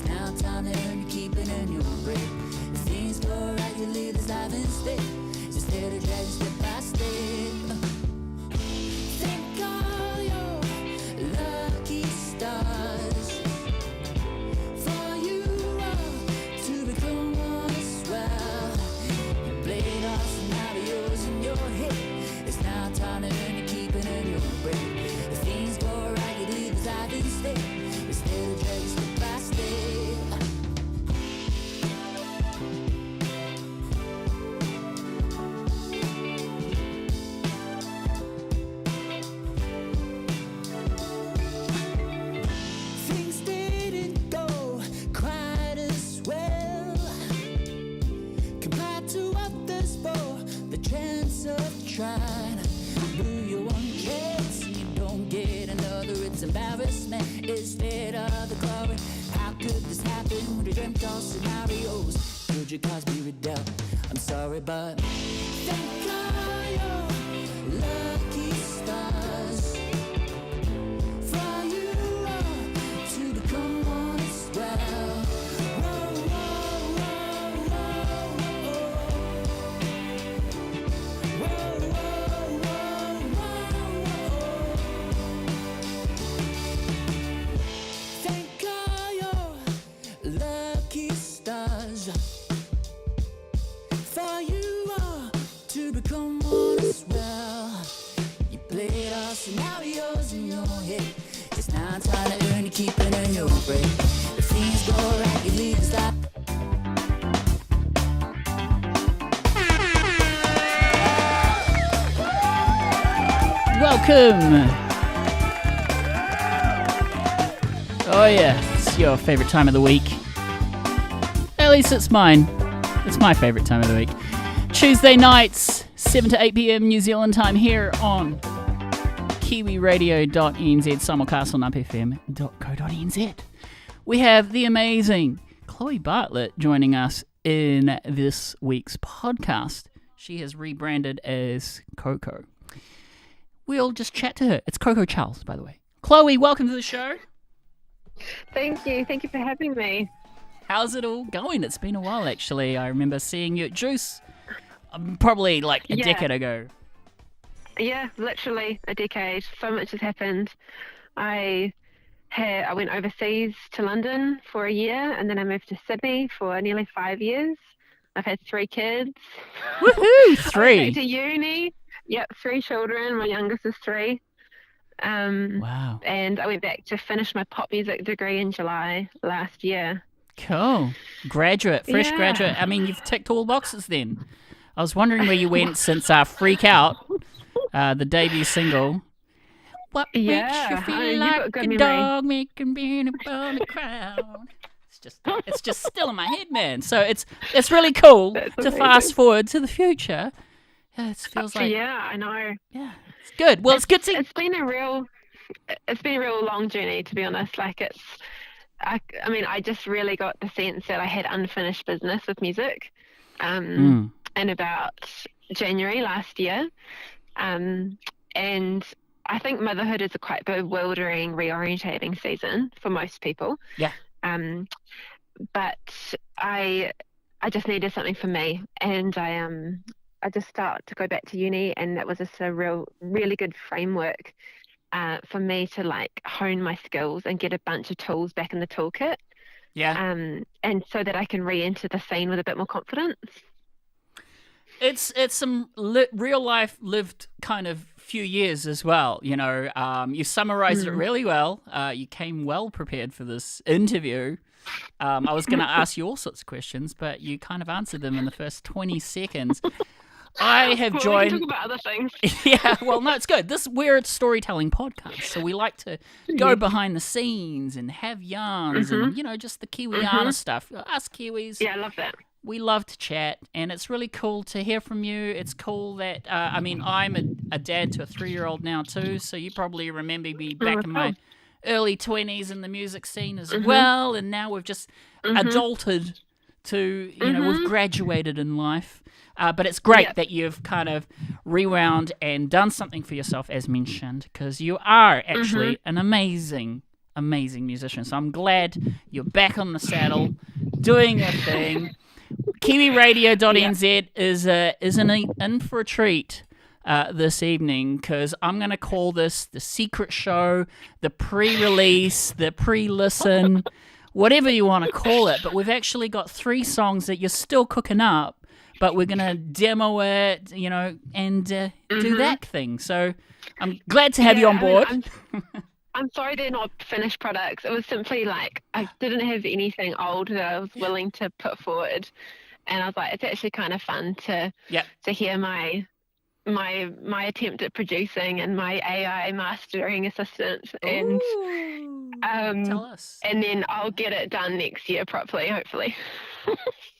now time to earn your keep and earn your break. If things go right, you live this life instead. Just let it drag you step by step. Thank all your lucky stars for you to become one as well. You played off some out of yours in your head. It's now time to earn your keep and earn your break. If things go right, you live this life instead. Just let it drag you step by step. Things didn't go quite as well compared to others for the chance of trying. Do you one chance and you don't get another? It's embarrassment instead of the glory. How could this happen when you dreamt all scenarios? Could you cause me rebel? I'm sorry, but thank all your lucky stars for you to become one as well. Whoa, whoa, whoa, whoa, whoa. Whoa, whoa, whoa, whoa. Thank all your lucky stars for you to become one as well. You played all scenarios in your head. It's now time to earn your keep and earn your break. If things go right, you leave this life. Welcome. Oh yeah, it's your favorite time of the week. At least it's mine. It's my favorite time of the week. Tuesday nights, 7 to 8 p.m. New Zealand time here on Kiwiradio.nz, simulcast on upfm.co.nz. We have the amazing Chloe Bartlett joining us in this week's podcast. She has rebranded as Coco. We'll just chat to her. It's Coco Charles, by the way. Chloe, welcome to the show. Thank you. Thank you for having me. How's it all going? It's been a while, actually. I remember seeing you at Juice probably like a decade ago. Yeah, literally a decade. So much has happened. I went overseas to London for a year, and then I moved to Sydney for nearly 5 years. I've had 3 kids. Woohoo! 3. I went back to uni. Yep, 3 children. My youngest is 3. Wow. And I went back to finish my pop music degree in July last year. Cool. Graduate, fresh graduate. I mean, you've ticked all the boxes then. I was wondering where you went since Freak Out, the debut single. What makes you feel like a dog making being above the crowd? It's just still in my head, man. So it's really cool to fast forward to the future. Yeah, it feels like I know. Yeah, it's good. Well, it's good to. It's been a real long journey, to be honest. Like I mean, I just really got the sense that I had unfinished business with music, in about January last year, and I think motherhood is a quite bewildering, reorientating season for most people. Yeah. But I just needed something for me, and I just started to go back to uni, and that was just a really good framework for me to like hone my skills and get a bunch of tools back in the toolkit. Yeah. And so that I can re-enter the scene with a bit more confidence. It's some real life lived kind of few years as well. You know, you summarized it really well. You came well prepared for this interview. I was going to ask you all sorts of questions, but you kind of answered them in the first 20 seconds. I have joined. We can talk about other things. Yeah, well, no, it's good. We're a storytelling podcast, so we like to go behind the scenes and have yarns and just the Kiwiana stuff. Us Kiwis. Yeah, I love that. We love to chat, and it's really cool to hear from you. It's cool that I mean, I'm a dad to a 3-year-old now too, so you probably remember me back in my early 20s in the music scene as well, and now we've just adulted to we've graduated in life. But it's great that you've kind of rewound and done something for yourself, as mentioned, because you are actually an amazing amazing musician. So I'm glad you're back on the saddle, doing your thing. Kiwiradio.nz is in for a treat this evening, because I'm going to call this the secret show, the pre-release, the pre-listen, whatever you want to call it. But we've actually got 3 songs that you're still cooking up, but we're going to demo it, and do that thing. So I'm glad to have you on board. I'm sorry they're not finished products. It was simply like I didn't have anything old that I was willing to put forward. And I was like, it's actually kind of fun to hear my attempt at producing and my AI mastering assistant. And tell us. And then I'll get it done next year properly, hopefully.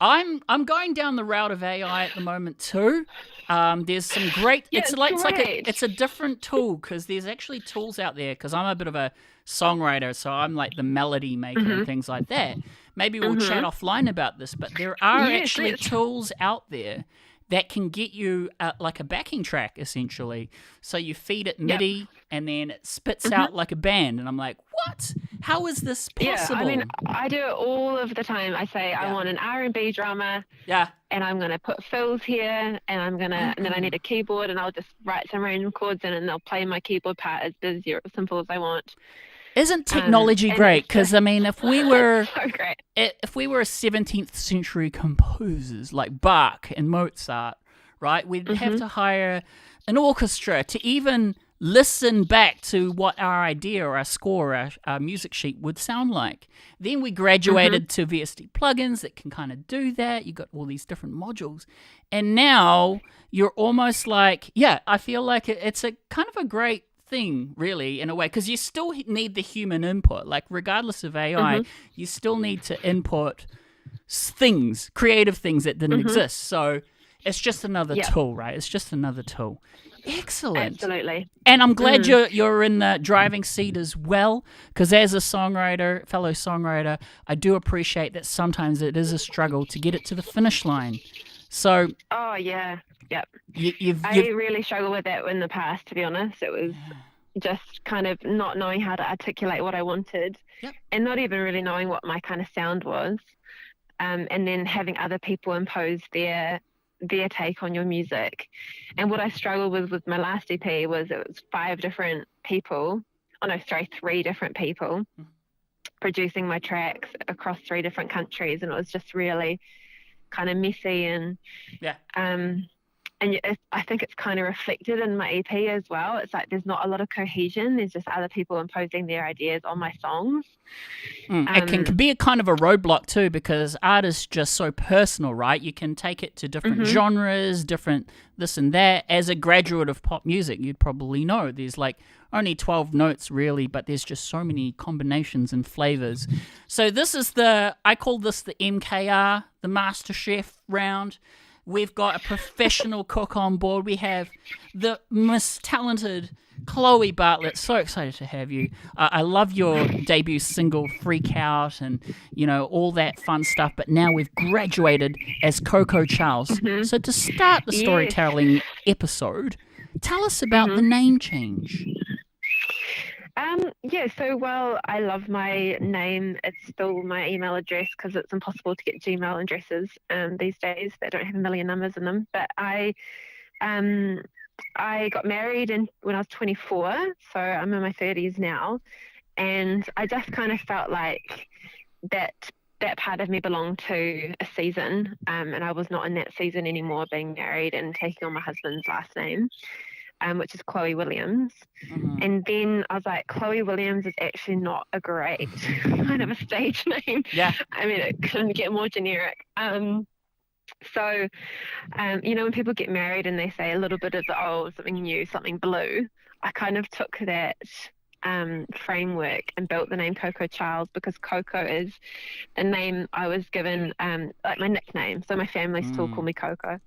I'm going down the route of AI at the moment too. There's some great. It's a different tool, because there's actually tools out there. Because I'm a bit of a songwriter, so I'm like the melody maker and things like that. Maybe we'll chat offline about this, but there are actually tools out there that can get you like a backing track, essentially. So you feed it MIDI, and then it spits out like a band. And I'm like, what? How is this possible? Yeah, I mean, I do it all of the time. I say, I want an R&B drummer. Yeah. And I'm going to put fills here, and and then I need a keyboard, and I'll just write some random chords in, and they'll play my keyboard part as busy or as simple as I want. Isn't technology great? Because I mean, if we were so great. If we were 17th century composers like Bach and Mozart, right, we'd have to hire an orchestra to even listen back to what our idea or our score or our music sheet would sound like. Then we graduated to VST plugins that can kind of do that. You got all these different modules. And now you're almost like, I feel like it's a kind of a great thing, really, in a way, because you still need the human input. Like, regardless of AI, you still need to input things, creative things that didn't exist. So it's just another tool, right? It's just another tool. Excellent. Absolutely. And I'm glad you're in the driving seat as well, because as a songwriter, fellow songwriter, I do appreciate that sometimes it is a struggle to get it to the finish line. So. Oh yeah. Yep. I really struggled with that in the past, to be honest. It was just kind of not knowing how to articulate what I wanted, and not even really knowing what my kind of sound was, and then having other people impose their take on your music. And what I struggled with my last EP was it was 3 different people producing my tracks across 3 different countries, and it was just really kind of messy and I think it's kind of reflected in my EP as well. It's like there's not a lot of cohesion. There's just other people imposing their ideas on my songs. It can be a kind of a roadblock too, because art is just so personal, right? You can take it to different genres, different this and that. As a graduate of pop music, you'd probably know there's like only 12 notes really, but there's just so many combinations and flavors. So this is I call this the MKR, the Master Chef round. We've got a professional cook on board. We have the most talented Chloe Bartlett. So excited to have you. I love your debut single, Freak Out, and, all that fun stuff. But now we've graduated as Coco Charles. So to start the storytelling episode, tell us about the name change. I love my name. It's still my email address because it's impossible to get Gmail addresses these days that don't have a million numbers in them. But I got married when I was 24, so I'm in my 30s now, and I just kind of felt like that part of me belonged to a season, and I was not in that season anymore, being married and taking on my husband's last name. Which is Chloe Williams. And then I was like, Chloe Williams is actually not a great kind of a stage name. Yeah. I mean, it couldn't get more generic. When people get married and they say a little bit of the old, something new, something blue, I kind of took that framework and built the name Coco Charles, because Coco is the name I was given, like my nickname. So my family still call me Coco.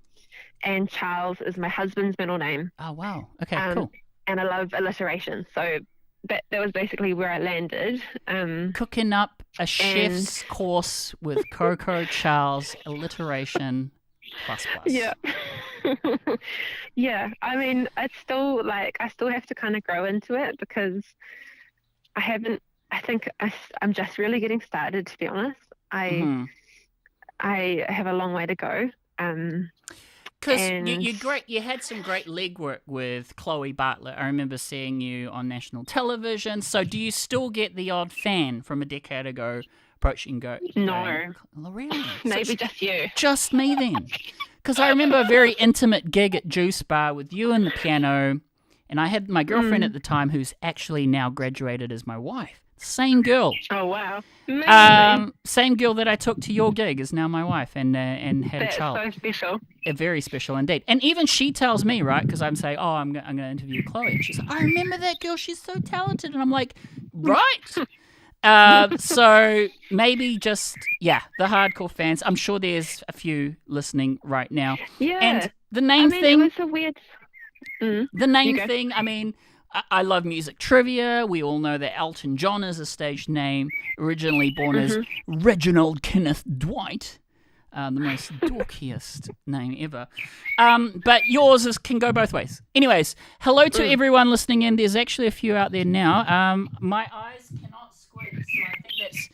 And Charles is my husband's middle name. Oh, wow. Okay, cool. And I love alliteration. So that was basically where I landed. Cooking up a chef's course with Coco Charles, alliteration ++. Yeah. Yeah. I mean, it's still I still have to kind of grow into it, because I haven't I think I'm just really getting started, to be honest. I have a long way to go. Because you had some great legwork with Chloe Bartlett. I remember seeing you on national television. So do you still get the odd fan from a decade ago approaching No. Really? Maybe just you. Just me then. Because I remember a very intimate gig at Juice Bar with you and the piano, and I had my girlfriend at the time who's actually now graduated as my wife. Same girl. Oh, wow. Amazing. Same girl that I took to your gig is now my wife and had a child. That's so special. Very special indeed. And even she tells me, right, because I'm saying, oh, I'm going to interview Chloe. And she's like, I remember that girl. She's so talented. And I'm like, right. So maybe just, the hardcore fans. I'm sure there's a few listening right now. Yeah. And the name thing. It was a weird... The name thing, I mean... I love music trivia. We all know that Elton John is a stage name, originally born as Reginald Kenneth Dwight, the most dorkiest name ever. But yours can go both ways. Anyways, hello to everyone listening in. There's actually a few out there now. My eyes cannot squint, so I think that's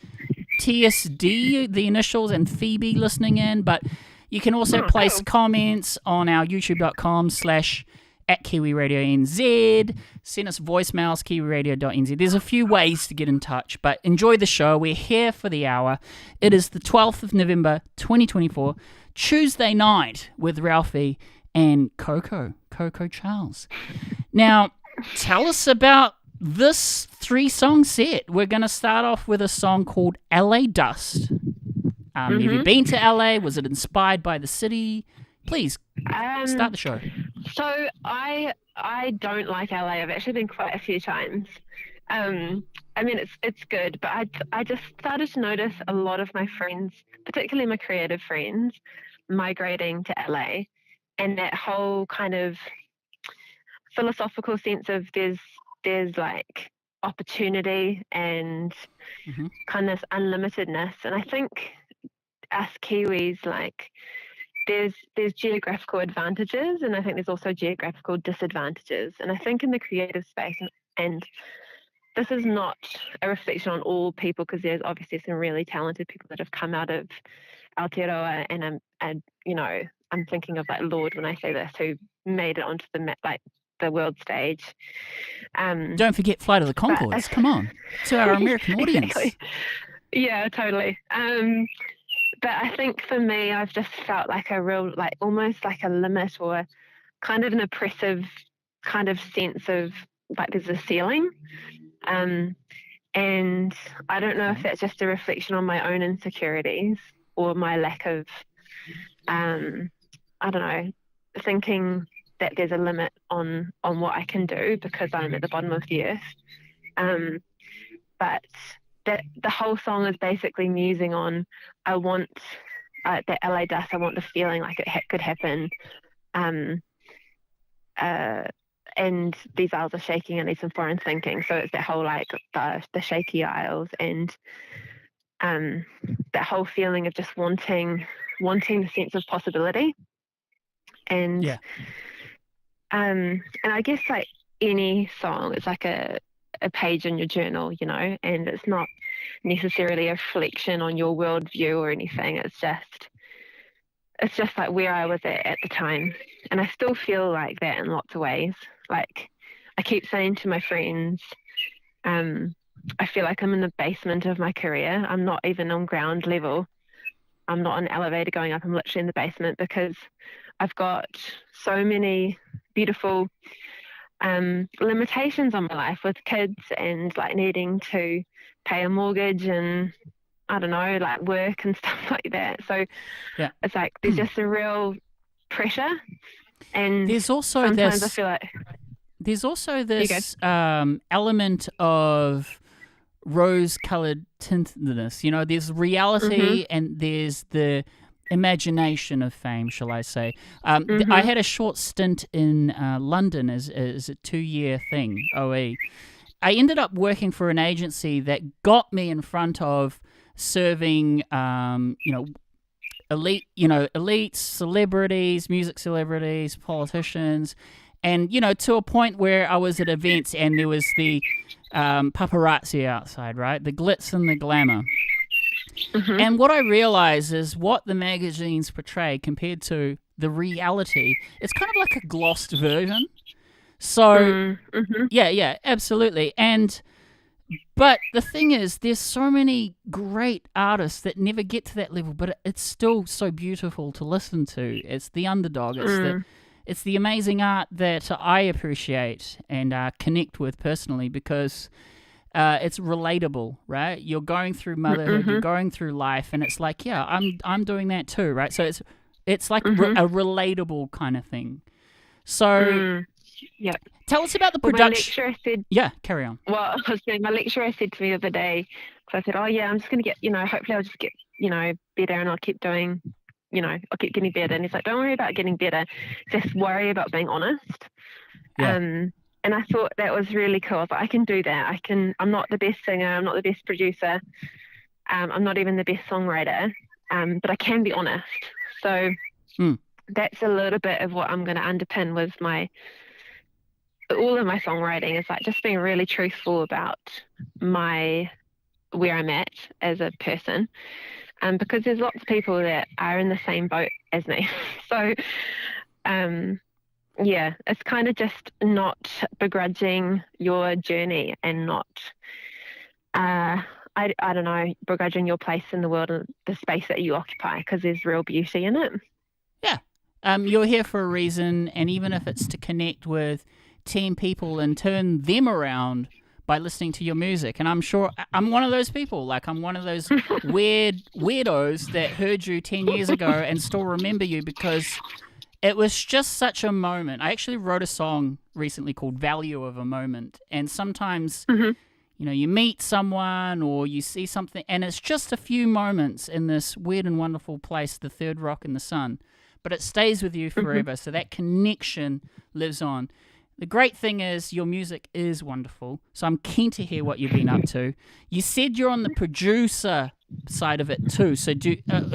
TSD, the initials, and Phoebe listening in. But you can also place comments on our youtube.com/ at Kiwiradio NZ. Send us voicemails, kiwiradio.nz. There's a few ways to get in touch, but enjoy the show. We're here for the hour. It is the 12th of November, 2024, Tuesday night with Ralphie and Coco Charles. Now, tell us about this 3-song set. We're going to start off with a song called LA Dust. Have you been to LA? Was it inspired by the city? Please, start the show. So I don't like LA. I've actually been quite a few times. I mean, it's good, but I just started to notice a lot of my friends, particularly my creative friends, migrating to LA, and that whole kind of philosophical sense of there's like opportunity and kind of this unlimitedness. And I think us Kiwis, like, there's geographical advantages, and I think there's also geographical disadvantages. And I think in the creative space, and this is not a reflection on all people, because there's obviously some really talented people that have come out of Aotearoa, and you know, I'm thinking of like Lord when I say this, who made it onto the world stage. Don't forget Flight of the Conchords. Come on, to our American audience. Yeah, totally. But I think for me, I've just felt like a real, like almost like a limit, or kind of an oppressive kind of sense of like there's a ceiling. And I don't know if that's just a reflection on my own insecurities or my lack of, I don't know, thinking that there's a limit on what I can do because I'm at the bottom of the earth. But that the whole song is basically musing on, I want that LA dust, I want the feeling like it could happen. And these aisles are shaking, and need some foreign thinking. So it's that whole like the shaky aisles, and that whole feeling of just wanting the sense of possibility. And and I guess like any song, it's like a page in your journal, you know, and it's not necessarily a reflection on your worldview or anything. It's just like where I was at the time, and I still feel like that in lots of ways. Like I keep saying to my friends, I feel like I'm in the basement of my career. I'm not even on ground level. I'm not on an elevator going up. I'm literally in the basement because I've got so many beautiful limitations on my life with kids and like needing to pay a mortgage and I don't know, like work and stuff like that. So it's like there's just a real pressure, and there's also sometimes I feel like there's also this element of rose-colored tintedness. You know, there's reality and there's the imagination of fame, shall I say. I had a short stint in London as a 2-year thing, OE. I ended up working for an agency that got me in front of serving, elite celebrities, music celebrities, politicians, And, to a point where I was at events and there was the paparazzi outside, right? The glitz and the glamour. Mm-hmm. And what I realize is what the magazines portray compared to the reality, it's kind of like a glossed version. So, yeah, absolutely. But the thing is, there's so many great artists that never get to that level, but it's still so beautiful to listen to. It's the underdog. It's the amazing art that I appreciate and connect with personally because it's relatable, right? You're going through motherhood, you're going through life, and it's like, yeah, I'm doing that too, right? So it's like a relatable kind of thing. So, yeah. Tell us about the production. My lecturer said, yeah, carry on. Well, I was saying, my lecturer said to me the other day, because I said, oh yeah, I'm just going to get, hopefully I'll just get, better, and I'll keep doing, I'll keep getting better. And he's like, don't worry about getting better, just worry about being honest. Yeah. And I thought that was really cool. I was like, I can do that. I'm not the best singer, I'm not the best producer, I'm not even the best songwriter, but I can be honest. So that's a little bit of what I'm going to underpin with all of my songwriting, is like just being really truthful about where I'm at as a person, because there's lots of people that are in the same boat as me. So yeah, it's kind of just not begrudging your journey and not I don't know, begrudging your place in the world and the space that you occupy, because there's real beauty in it. Yeah. You're here for a reason, and even if it's to connect with 10 people and turn them around by listening to your music. And I'm sure I'm one of those people. Like, I'm one of those weirdos that heard you 10 years ago and still remember you because it was just such a moment. I actually wrote a song recently called Value of a Moment. And sometimes, you meet someone or you see something and it's just a few moments in this weird and wonderful place, the third rock in the sun. But it stays with you forever. So that connection lives on. The great thing is your music is wonderful, so I'm keen to hear what you've been up to. You said you're on the producer side of it too, so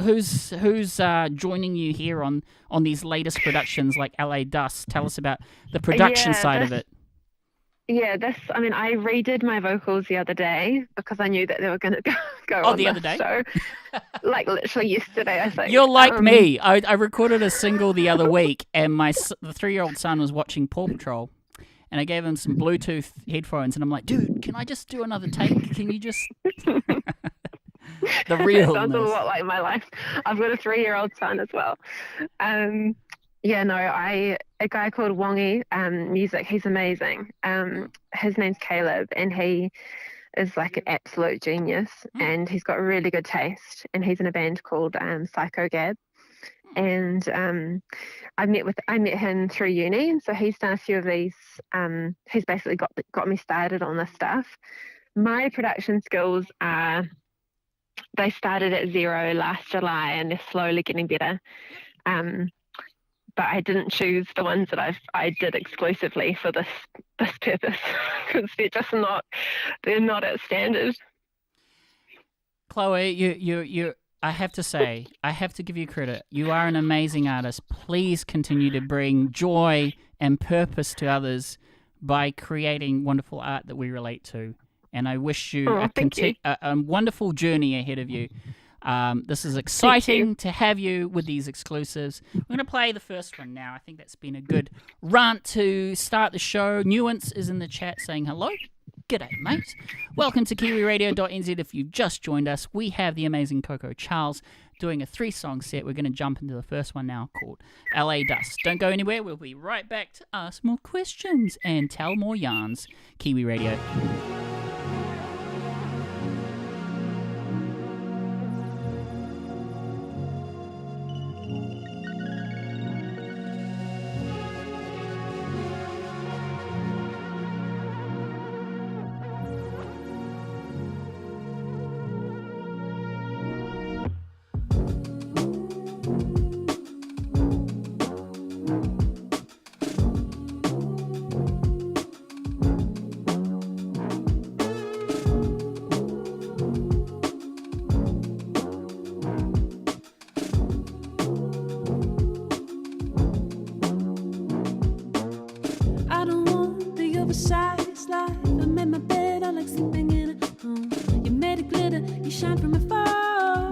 who's joining you here on these latest productions like LA Dust? Tell us about the production side of it. Yeah, I redid my vocals the other day because I knew that they were going to go on the other day? show. Like literally yesterday, I think. You're like me. I recorded a single the other week, and the 3-year-old son was watching Paw Patrol, and I gave him some Bluetooth headphones, and I'm like, dude, can I just do another take? Can you just... The realness. Sounds a lot like my life. I've got a 3-year-old son as well. A guy called Wongi Music, he's amazing. His name's Caleb, and he is like an absolute genius, and he's got really good taste, and he's in a band called Psycho Gab. And I met him through uni, and so he's done a few of these. He's basically got me started on this stuff. My production skills they started at 0 last July, and they're slowly getting better. But I didn't choose the ones that I did exclusively for this purpose because they're not at standard. Chloe, you I have to say, I have to give you credit. You are an amazing artist. Please continue to bring joy and purpose to others by creating wonderful art that we relate to. And I wish you a wonderful journey ahead of you. This is exciting to have you with these exclusives. We're going to play the first one now. I think that's been a good rant to start the show. Nuance is in the chat saying hello. G'day, mate. Welcome to Kiwiradio.nz. If you've just joined us, we have the amazing Coco Charles doing a 3-song set. We're going to jump into the first one now called LA Dust. Don't go anywhere. We'll be right back to ask more questions and tell more yarns. Kiwi Radio. from afar.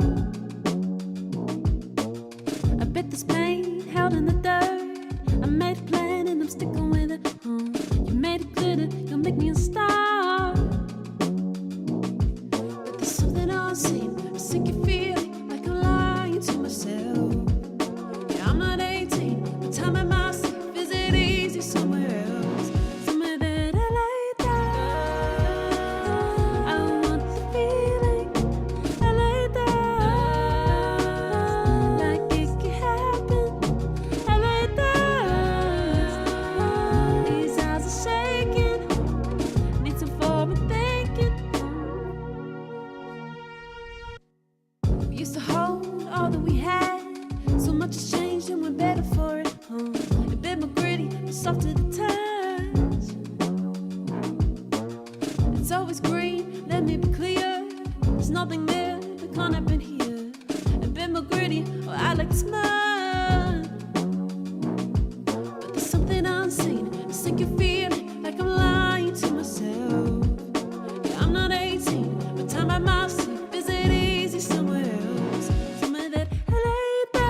I bit this pain held in the dirt. I made a plan and I'm sticking with it. You made it glitter, you'll make me a star. But there's something unseen, a sinking feeling like I'm lying to myself. Yeah, I'm not 18, but time at my sleep, is it easy somewhere else? Somewhere that I lay down. I want the feeling, I lay down. Like it can happen, I lay down. These eyes are shaking, need some forward thinking. We used to hold all that we had. So much has changed and we're better for it. A bit more gritty, but soft to the touch. It's always green, let me be clear. There's nothing there that can't happen here. A bit more gritty, or I like to smile. But there's something unseen, a sinking feeling like I'm lying to myself. Yeah, I'm not 18, but time by my sleep, is it easy somewhere else? Somewhere that I lay down.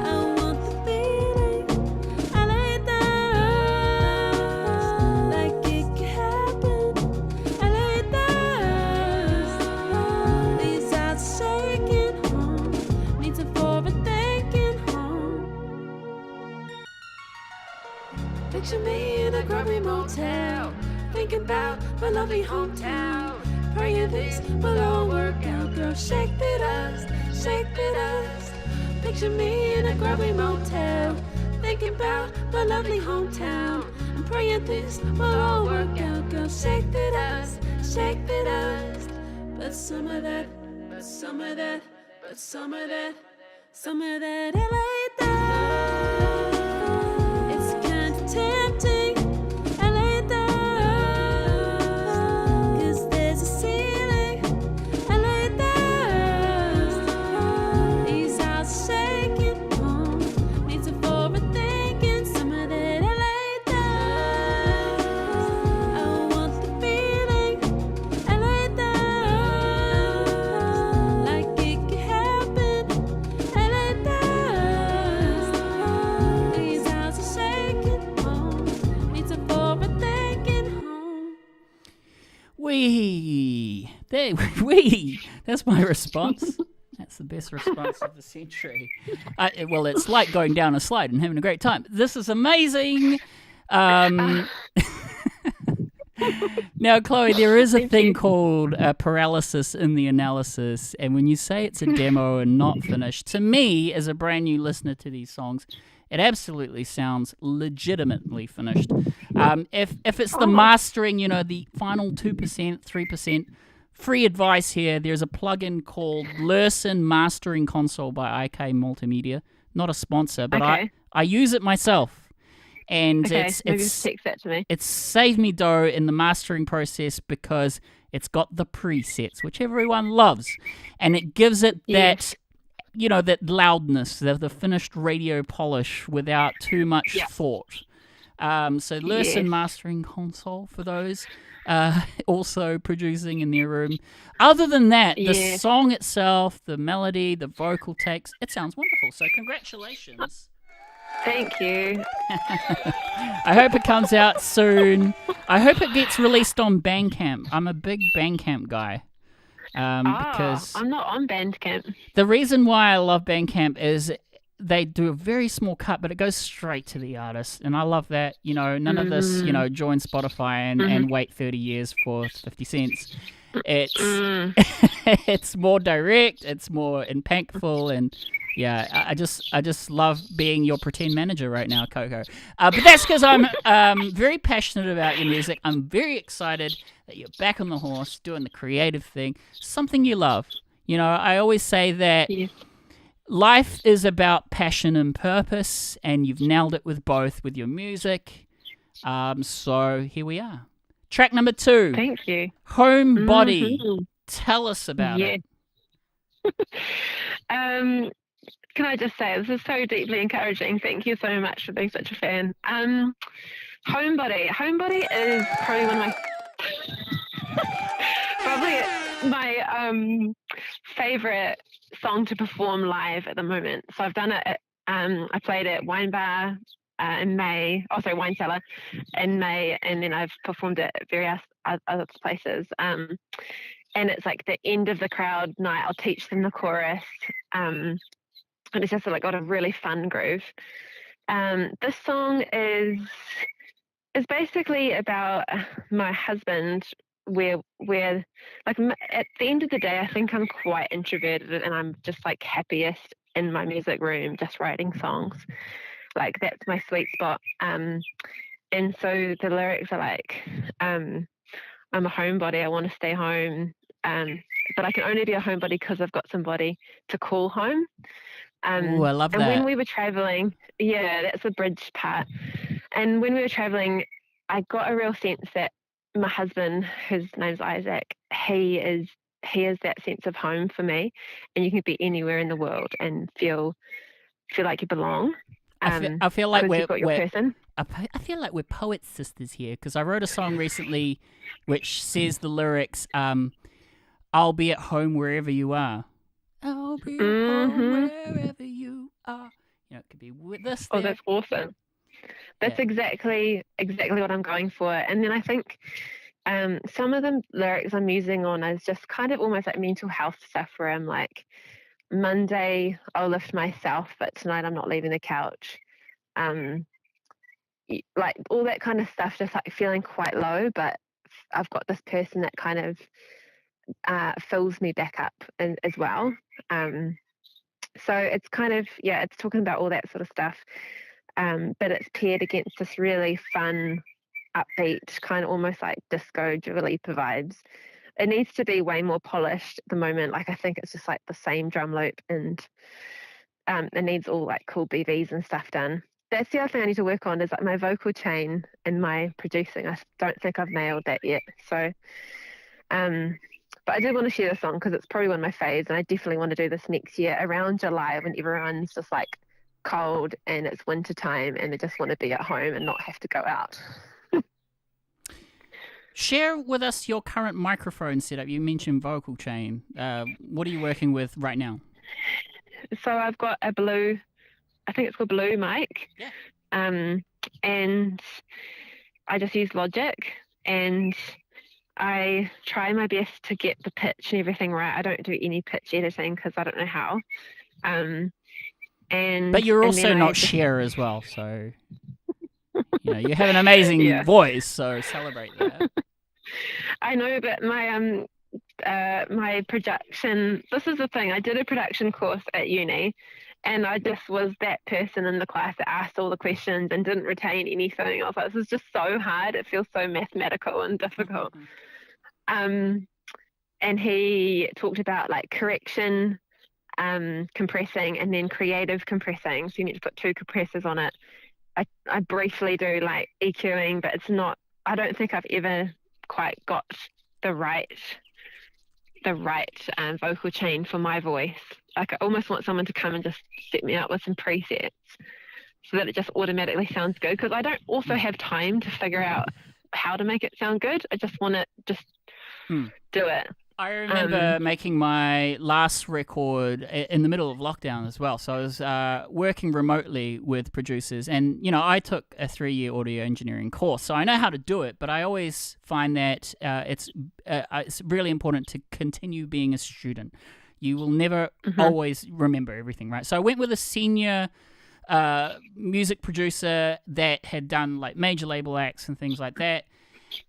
I want the feeling, I lay down. Like it can happen, I lay down. These eyes are shaking, need some forward thinking. Picture me in a grubby motel, thinking about my lovely hometown. Praying this will all work out, girl. Shake the dust, shake the dust. Picture me in a grubby motel, thinking about my lovely hometown. I'm praying this will all work out, girl. Shake the dust, shake the dust. But some of that, but some of that, but some of that, some of that I lay down. It's kind of tempting, I lay down. 'Cause there's a ceiling, I lay down. These eyes are shaking, need some forward thinking. Some of that I lay down. I want the feeling, I lay down. Like it can happen, I lay down. These eyes are shaking, need some forward thinking. That's my response. That's the best response of the century. Well, it's like going down a slide and having a great time. This is amazing. Now, Chloe, there is a thing called paralysis in the analysis, and when you say it's a demo and not finished, to me, as a brand new listener to these songs, it absolutely sounds legitimately finished. If it's the mastering, the final 2%, 3%, free advice here, there's a plugin called Lursen Mastering Console by IK Multimedia. Not a sponsor, but Okay. I use it myself. And Okay, it's maybe just text that to me. it's saved me dough in the mastering process because it's got the presets, which everyone loves. And it gives it that, that loudness, the finished radio polish without too much thought. So Lursen Mastering Console for those also producing in their room. Other than that, the song itself, the melody, the vocal takes, it sounds wonderful. So congratulations. Thank you. I hope it comes out soon. I hope it gets released on Bandcamp. I'm a big Bandcamp guy. Because I'm not on Bandcamp. the reason why I love Bandcamp is they do a very small cut, but it goes straight to the artist. And I love that. None of this, join Spotify and wait 30 years for 50 cents. It's it's more direct, it's more impactful, and I just love being your pretend manager right now, Coco. But that's because I'm very passionate about your music. I'm very excited that you're back on the horse, doing the creative thing, something you love. I always say that life is about passion and purpose, and you've nailed it with both with your music. So here we are. Track number 2. Thank you. Homebody. Tell us about it. Can I just say, this is so deeply encouraging. Thank you so much for being such a fan. Homebody. Homebody is probably one of my... my favorite song to perform live at the moment. So I've done it. I played at Wine Bar in May. Oh, sorry, Wine Cellar in May, and then I've performed it at various other places. And it's like the end of the crowd night. I'll teach them the chorus, and it's just like got a really fun groove. This song is basically about my husband. Where like at the end of the day, I think I'm quite introverted, and I'm just like happiest in my music room, just writing songs. Like that's my sweet spot. And so the lyrics are like, I'm a homebody. I want to stay home. But I can only be a homebody because I've got somebody to call home. Ooh, I love that. And when we were traveling, yeah, that's the bridge part. And when we were traveling, I got a real sense that my husband, whose name's Isaac, he is that sense of home for me. And you can be anywhere in the world and feel like you belong. I feel like we're person. I feel like we're poet sisters here, because I wrote a song recently which says the lyrics, I'll be at home wherever you are. I'll be at home wherever you are. You know, it could be with us. Oh, that's awesome. That's exactly what I'm going for. And then I think some of the lyrics I'm using on is just kind of almost like mental health stuff, where I'm like, Monday I'll lift myself, but tonight I'm not leaving the couch. Like all that kind of stuff, just like feeling quite low, but I've got this person that kind of fills me back up as well. So it's kind of, it's talking about all that sort of stuff. But it's paired against this really fun, upbeat, kind of almost like disco Dua Lipa vibes. It needs to be way more polished at the moment. Like I think it's just like the same drum loop, and it needs all like cool BVs and stuff done. That's the other thing I need to work on, is like my vocal chain and my producing. I don't think I've nailed that yet. So, but I did want to share this song because it's probably one of my faves, and I definitely want to do this next year around July when everyone's just like cold and it's winter time and they just want to be at home and not have to go out. Share with us your current microphone setup. You mentioned vocal chain. What are you working with right now? So I've got a blue, I think it's called Blue mic. Yeah. And I just use Logic, and I try my best to get the pitch and everything right. I don't do any pitch editing because I don't know how. But you're also not Cher as well, so you know you have an amazing voice. So celebrate that. I know, but my production. This is the thing. I did a production course at uni, and I just was that person in the class that asked all the questions and didn't retain anything. I was like, this is just so hard. It feels so mathematical and difficult. And he talked about like correction, compressing, and then creative compressing. So you need to put 2 compressors on it. I briefly do like EQing, but it's not, I don't think I've ever quite got the right vocal chain for my voice. Like I almost want someone to come and just set me up with some presets so that it just automatically sounds good, because I don't also have time to figure out how to make it sound good. I just want to just do it. I remember making my last record in the middle of lockdown as well. So I was working remotely with producers, and you know I took a 3-year audio engineering course, so I know how to do it. But I always find that it's really important to continue being a student. You will never always remember everything, right? So I went with a senior music producer that had done like major label acts and things like that.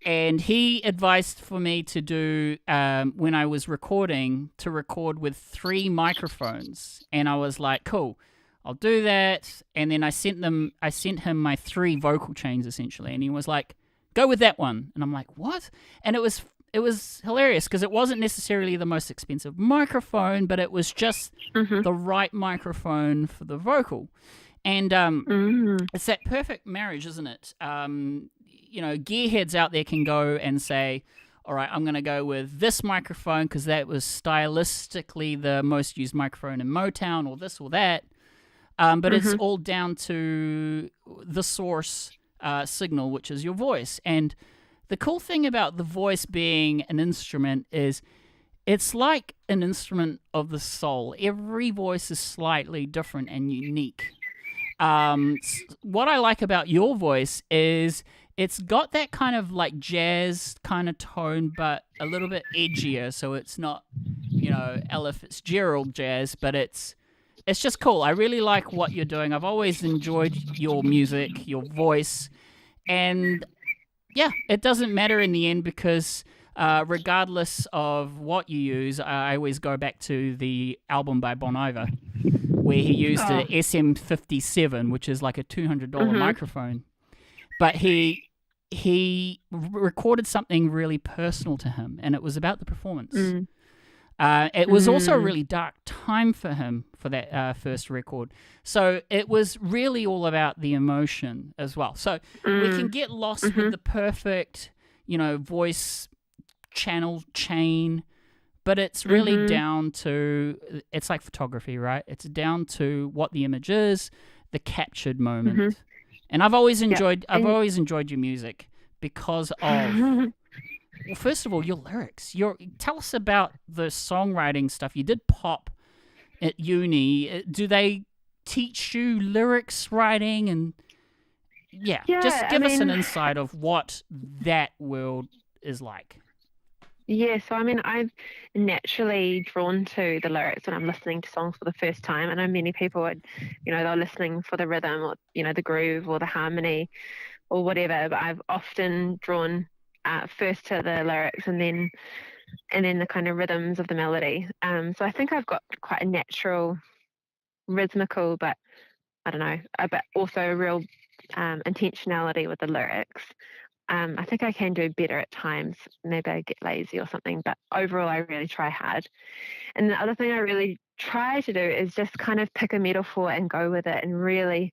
And he advised for me to do, when I was recording, to record with 3 microphones. And I was like, cool, I'll do that. And then I sent him my 3 vocal chains essentially. And he was like, go with that one. And I'm like, what? And it was hilarious because it wasn't necessarily the most expensive microphone, but it was just the right microphone for the vocal. And it's that perfect marriage, isn't it? You know, gearheads out there can go and say, all right, I'm going to go with this microphone because that was stylistically the most used microphone in Motown, or this or that. But it's all down to the source signal, which is your voice. And the cool thing about the voice being an instrument is it's like an instrument of the soul. Every voice is slightly different and unique. What I like about your voice is it's got that kind of like jazz kind of tone, but a little bit edgier. So it's not, Ella Fitzgerald jazz, but it's just cool. I really like what you're doing. I've always enjoyed your music, your voice, and yeah, it doesn't matter in the end because regardless of what you use, I always go back to the album by Bon Iver, where he used an SM57, which is like a $200 microphone. But he recorded something really personal to him, and it was about the performance. It was also a really dark time for him for that first record. So it was really all about the emotion as well. So we can get lost with the perfect, voice channel chain, but it's really down to, it's like photography, right? It's down to what the image is, the captured moment. And I've always enjoyed your music because of, well, first of all, your lyrics. Tell us about the songwriting stuff. You did pop at uni. Do they teach you lyrics writing? And just give us an insight of what that world is like. Yeah, so I'm naturally drawn to the lyrics when I'm listening to songs for the first time. I know many people would, they're listening for the rhythm or, the groove or the harmony or whatever, but I've often drawn first to the lyrics and then the kind of rhythms of the melody. So I think I've got quite a natural rhythmical, but I don't know, but also a real intentionality with the lyrics. I think I can do better at times. Maybe I get lazy or something, but overall I really try hard. And the other thing I really try to do is just kind of pick a metaphor and go with it and really,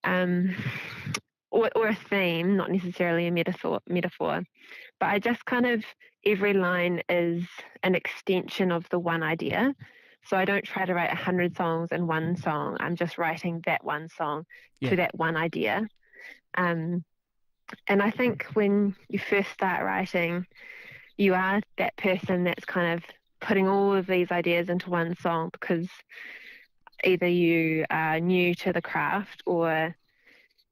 or a theme, not necessarily a metaphor, but I just kind of, every line is an extension of the one idea. So I don't try to write 100 songs in one song. I'm just writing that one song to that one idea. And I think when you first start writing, you are that person that's kind of putting all of these ideas into one song because either you are new to the craft or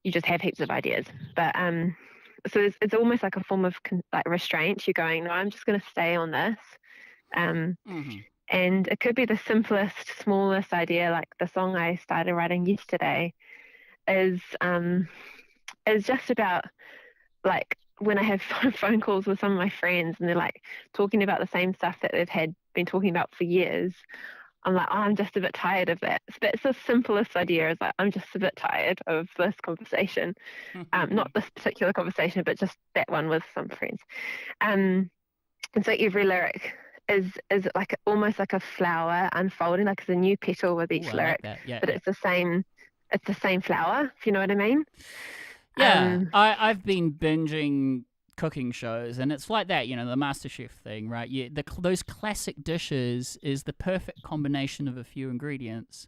you just have heaps of ideas. But so it's almost like a form of restraint. You're going, no, I'm just going to stay on this. And it could be the simplest, smallest idea, like the song I started writing yesterday is just about, like, when I have phone calls with some of my friends and they're like talking about the same stuff that they've been talking about for years. I'm like, I'm just a bit tired of that. So that's the simplest idea, is like, I'm just a bit tired of this conversation. Not this particular conversation, but just that one with some friends. And so every lyric is like almost like a flower unfolding, like it's a new petal with each lyric. Like but it's the same flower, if you know what I mean. Yeah, I've been binging cooking shows, and it's like that, the MasterChef thing, right? Those classic dishes is the perfect combination of a few ingredients,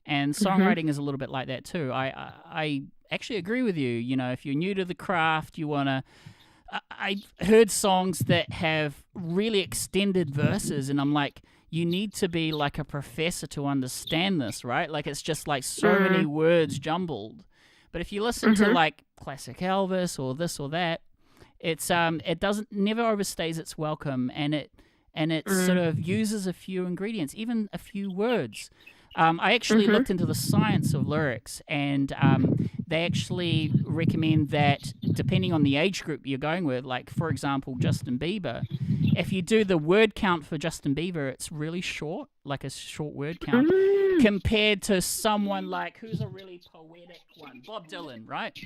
and songwriting is a little bit like that too. I actually agree with you. If you're new to the craft, you want to... I heard songs that have really extended verses, and I'm like, you need to be like a professor to understand this, right? Like, it's just like so many words jumbled. But if you listen to like classic Elvis or this or that, it's it never overstays its welcome, and it sort of uses a few ingredients, even a few words. I actually looked into the science of lyrics, and they actually recommend that depending on the age group you're going with, like, for example, Justin Bieber, if you do the word count for Justin Bieber, it's really short, like a short word count, compared to someone like, who's a really poetic one? Bob Dylan, right?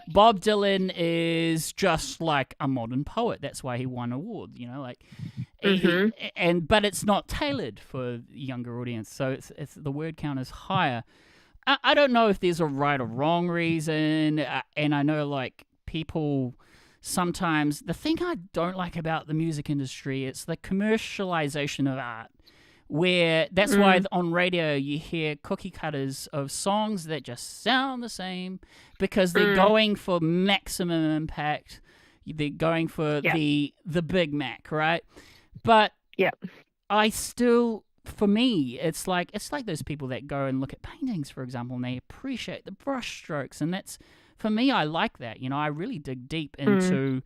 Bob Dylan is just like a modern poet. That's why he won awards, but it's not tailored for the younger audience, so it's the word count is higher. I don't know if there's a right or wrong reason, and I know like people sometimes, the thing I don't like about the music industry, it's the commercialization of art, where that's why on radio you hear cookie cutters of songs that just sound the same because they're going for maximum impact. They're going for the Big Mac, right? But yeah. I still, for me, it's like those people that go and look at paintings, for example, and they appreciate the brush strokes, and that's, for me, I like that. I really dig deep into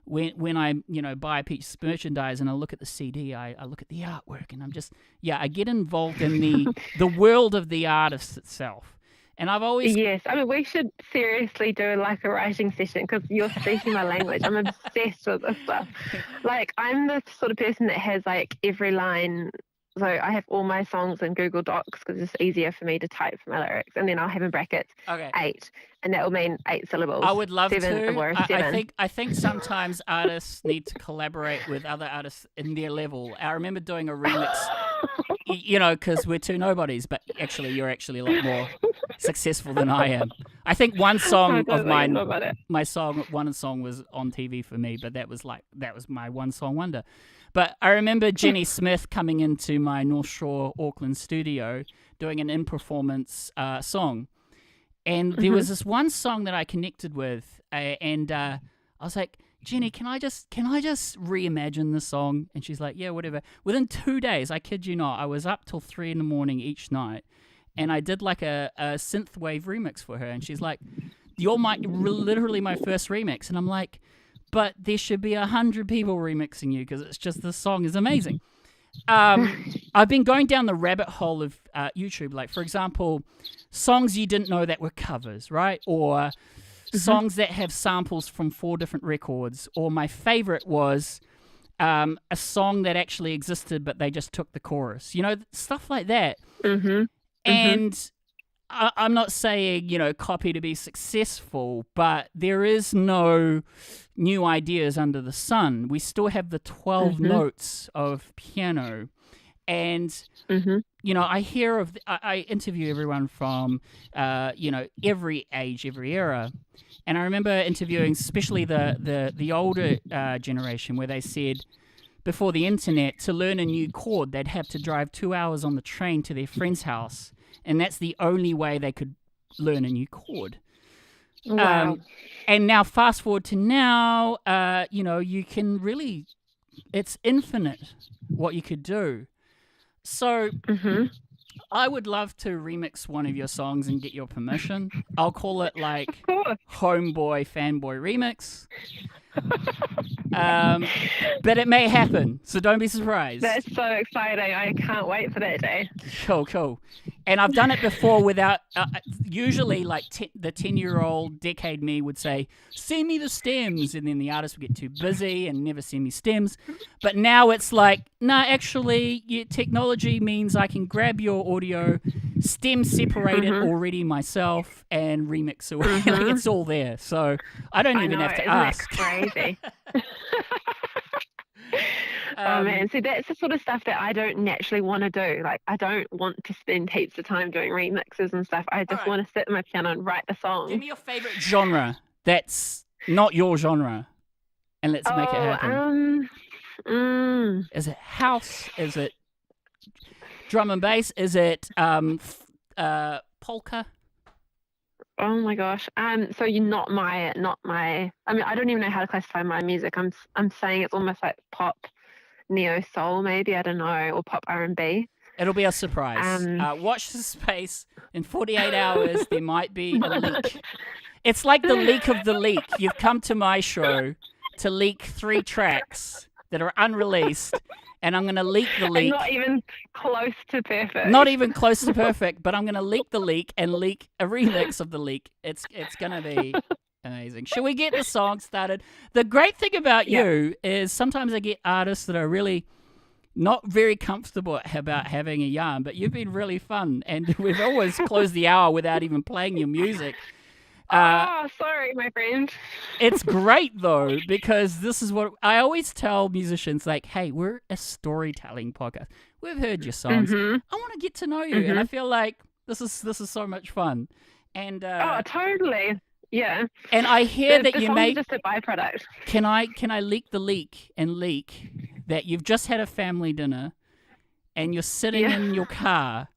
when I buy a piece of merchandise and I look at the CD, I look at the artwork, and I'm just I get involved in the world of the artist itself. And I've always... Yes, I mean, we should seriously do like a writing session, because you're speaking my language. I'm obsessed with this stuff. Like, I'm the sort of person that has like every line. So I have all my songs in Google Docs because it's easier for me to type for my lyrics, and then I'll have in brackets 8, and that will mean 8 syllables. I would love 7 to. Or 7. I think sometimes artists need to collaborate with other artists in their level. I remember doing a remix, because we're two nobodies, but actually you're actually a lot more successful than I am. I think one song of mine, one song was on TV for me, but that was my one song wonder. But I remember Jenny Smith coming into my North Shore Auckland studio doing an in-performance song. And there was this one song that I connected with, and I was like, Jenny, can I just reimagine the song? And she's like, yeah, whatever. Within 2 days, I kid you not, I was up till 3 a.m. each night, and I did like a synthwave remix for her. And she's like, you're literally my first remix. And I'm like, but there should be 100 people remixing you, because it's just, this song is amazing. I've been going down the rabbit hole of YouTube, like, for example, songs you didn't know that were covers, right? Or songs that have samples from 4 different records. Or my favorite was a song that actually existed, but they just took the chorus, stuff like that. And I'm not saying, copy to be successful, but there is no new ideas under the sun. We still have the 12 notes of piano. And, I hear I interview everyone from, every age, every era. And I remember interviewing especially the older generation, where they said before the internet, to learn a new chord, they'd have to drive 2 hours on the train to their friend's house. And that's the only way they could learn a new chord. Wow. And now, fast forward to now, you can really, it's infinite what you could do. So I would love to remix one of your songs and get your permission. I'll call it like Homeboy Fanboy Remix. But it may happen, so don't be surprised. That's so exciting. I can't wait for that day. Cool. And I've done it before without, usually like the 10-year-old decade me would say, send me the stems, and then the artist would get too busy and never send me stems. But now it's like, actually, technology means I can grab your audio, stem separate it already myself, and remix it. Like, it's all there. So I don't even have to ask. That's crazy. Oh man, see, that's the sort of stuff that I don't naturally want to do. Like, I don't want to spend heaps of time doing remixes and stuff. I just want to sit in my piano and write the song. Give me your favorite genre that's not your genre, and let's make it happen. Is it house? Is it drum and bass? Is it polka? Oh my gosh. So you're not my. I mean, I don't even know how to classify my music. I'm saying it's almost like pop, neo soul, maybe, I don't know, or pop R&B. It'll be a surprise. Watch the space. In 48 hours, there might be a leak. It's like the leak of the leak. You've come to my show to leak 3 tracks that are unreleased, and I'm going to leak the leak. And not even close to perfect. Not even close to perfect, but I'm going to leak the leak and leak a remix of the leak. It's going to be amazing. Should we get the song started? The great thing about you is sometimes I get artists that are really not very comfortable about having a yarn, but you've been really fun, and we've always closed the hour without even playing your music. Sorry, my friend. It's great, though, because this is what I always tell musicians, like, hey, we're a storytelling podcast. We've heard your songs. I want to get to know you, and I feel like this is so much fun. And totally. Yeah. And I hear that you make just a byproduct. Can I leak the leak that you've just had a family dinner and you're sitting in your car.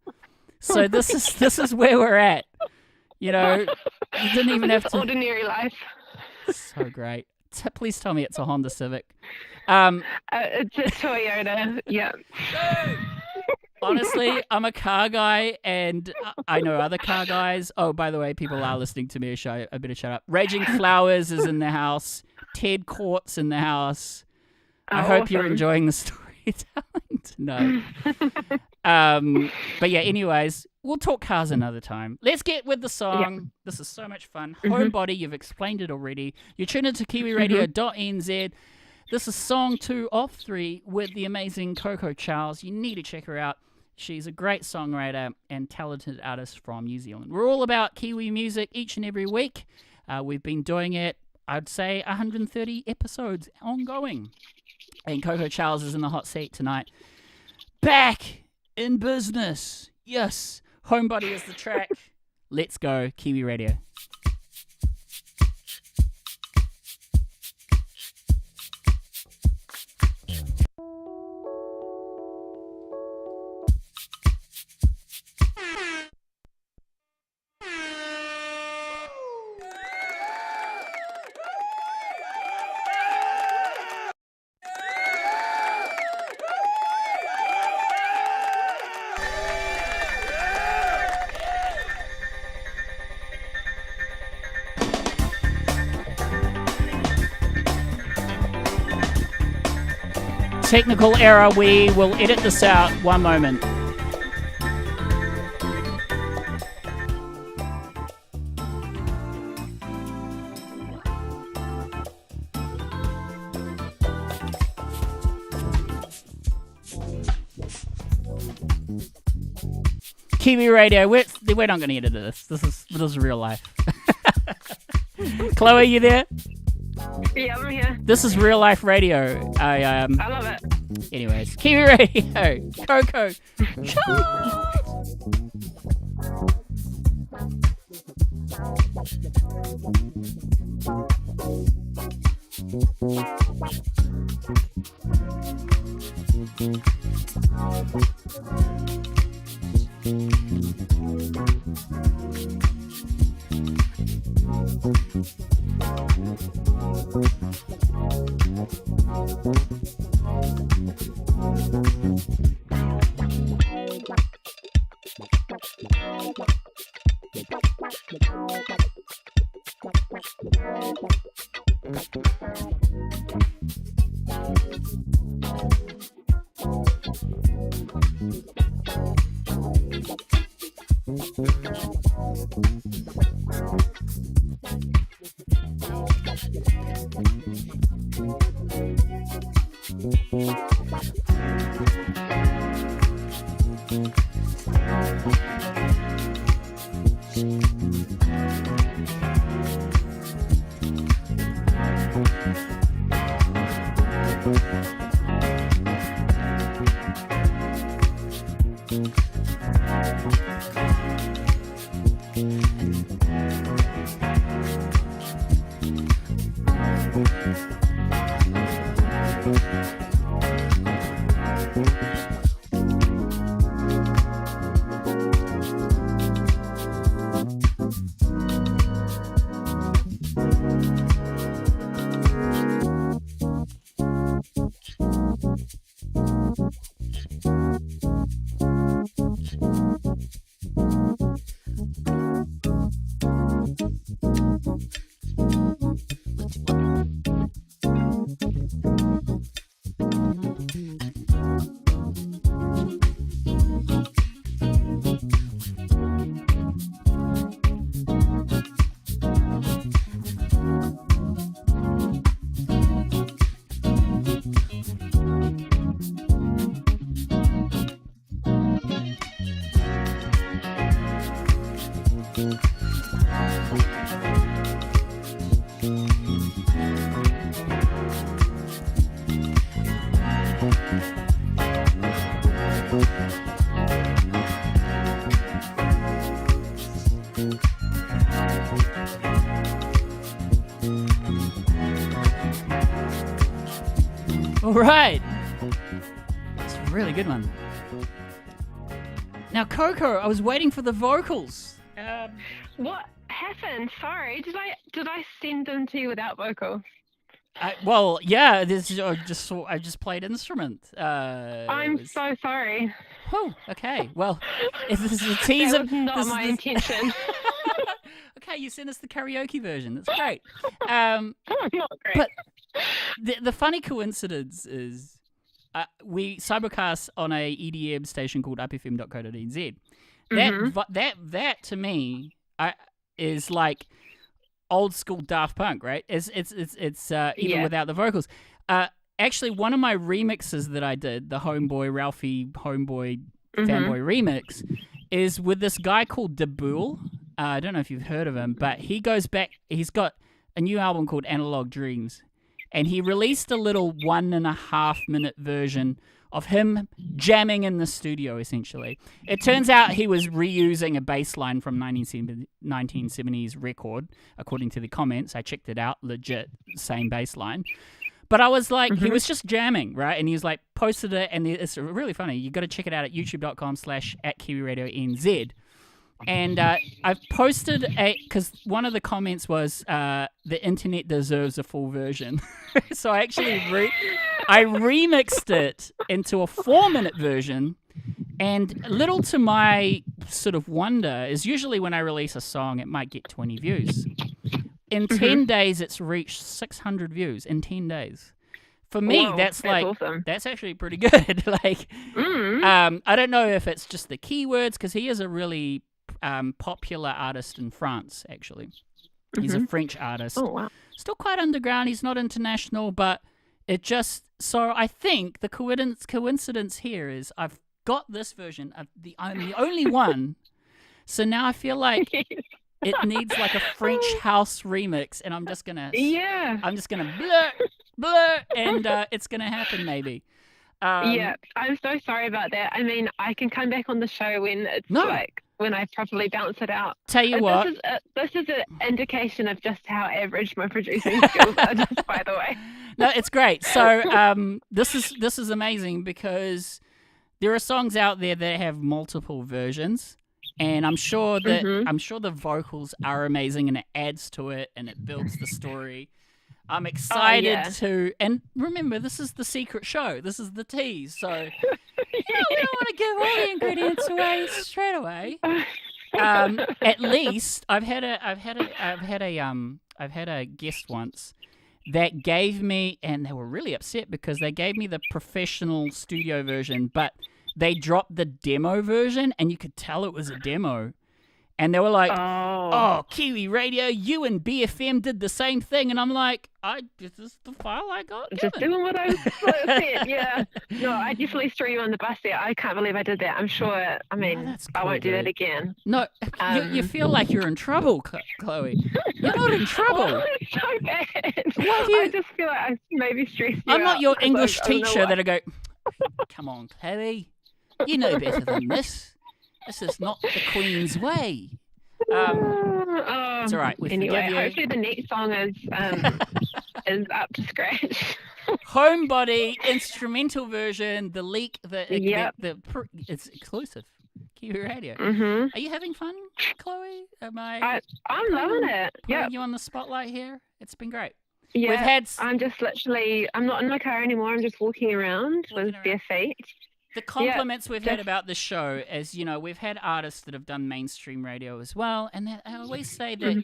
So this is where we're at. You know, you didn't even have to. Ordinary life. So great. Please tell me it's a Honda Civic. It's a Toyota. Yeah. Honestly, I'm a car guy, and I know other car guys. Oh, by the way, people are listening to me. I better shut up. Raging Flowers is in the house. Ted Court's in the house. I hope you're enjoying the storytelling. No. But yeah, anyways, we'll talk cars another time. Let's get with the song. Yep. This is so much fun. Homebody, you've explained it already. You're tuned into kiwiradio.nz. This is song 2 of 3 with the amazing Coco Charles. You need to check her out. She's a great songwriter and talented artist from New Zealand. We're all about Kiwi music each and every week. We've been doing it, I'd say, 130 episodes ongoing. And Coco Charles is in the hot seat tonight. Back in business. Yes. Homebody is the track. Let's go, Kiwi Radio. Technical error, we will edit this out. One moment. Kiwi Radio, we're not going to edit this. This is real life. Chloe, you there? Yeah, I'm here. This is real life radio. I love it. Anyways, Kiwi Radio, Coco. All right. It's a really good one. Now, Coco, I was waiting for the vocals. What happened? Sorry, did I send them to you without vocals? Well, yeah. I just played instrument. I'm so sorry. Oh, okay. Well, if this is a teaser, that was not my intention. Okay, you sent us the karaoke version. That's great. Not great. But the funny coincidence is we cybercast on a EDM station called upfm.co.nz. That to me is like old school Daft Punk, right? It's even without the vocals. Actually, one of my remixes that I did, the Ralphie Homeboy Fanboy remix, is with this guy called Daboul. I don't know if you've heard of him, but he goes back. He's got a new album called Analog Dreams, and he released a little 1.5 minute version of him jamming in the studio, essentially. It turns out he was reusing a bass line from 1970s record, according to the comments. I checked it out, legit, same bass line. But I was like, he was just jamming, right? And he was like, posted it, and it's really funny. You got to check it out at youtube.com/@KiwiRadioNZ. And I've posted because one of the comments was, the internet deserves a full version. So I actually I remixed it into a 4-minute version. And little to my sort of wonder is usually when I release a song, it might get 20 views. In 10 days, it's reached 600 views in 10 days. For me, that's awesome. That's actually pretty good. I don't know if it's just the keywords, because he is a really popular artist in France, actually. He's a French artist. Oh, wow. Still quite underground. He's not international, but it just... So I think the coincidence here is I've got this version. I'm the only one. So now I feel like... It needs like a French house remix, and I'm just gonna blur, and it's gonna happen maybe. I'm so sorry about that. I mean, I can come back on the show when it's when I properly bounce it out. Tell you what, this is an indication of just how average my producing skills are. Just by the way. No, it's great. So this is amazing, because there are songs out there that have multiple versions. And I'm sure that the vocals are amazing, and it adds to it, and it builds the story. I'm excited to, and remember, this is the secret show. This is the tease, so we don't want to give all the ingredients away straight away. At least I've had a guest once that gave me, and they were really upset because they gave me the professional studio version, but they dropped the demo version, and you could tell it was a demo. And they were like, oh, Kiwi Radio, you and BFM did the same thing. And I'm like, this is the file I got given. Just doing what I said, yeah. No, I definitely threw you on the bus there. I can't believe I did that. I'm sure, I mean, I won't do that again. No, you feel like you're in trouble, Chloe. You're not in trouble. Oh, it's so bad. I just feel like I maybe stressed you I'm out not your English teacher that'll go, come on, Chloe. You know better than this. This is not the Queen's way. It's all right. We anyway, forgive you. Hopefully the next song is up to scratch. Homebody instrumental version. The leak. It's exclusive. Kiwiradio. Are you having fun, Chloe? I'm loving it. Putting you on the spotlight here. It's been great. Yeah. I'm just literally. I'm not in my car anymore. I'm just walking around with bare feet. The compliments we've had about the show is, we've had artists that have done mainstream radio as well, and I always say that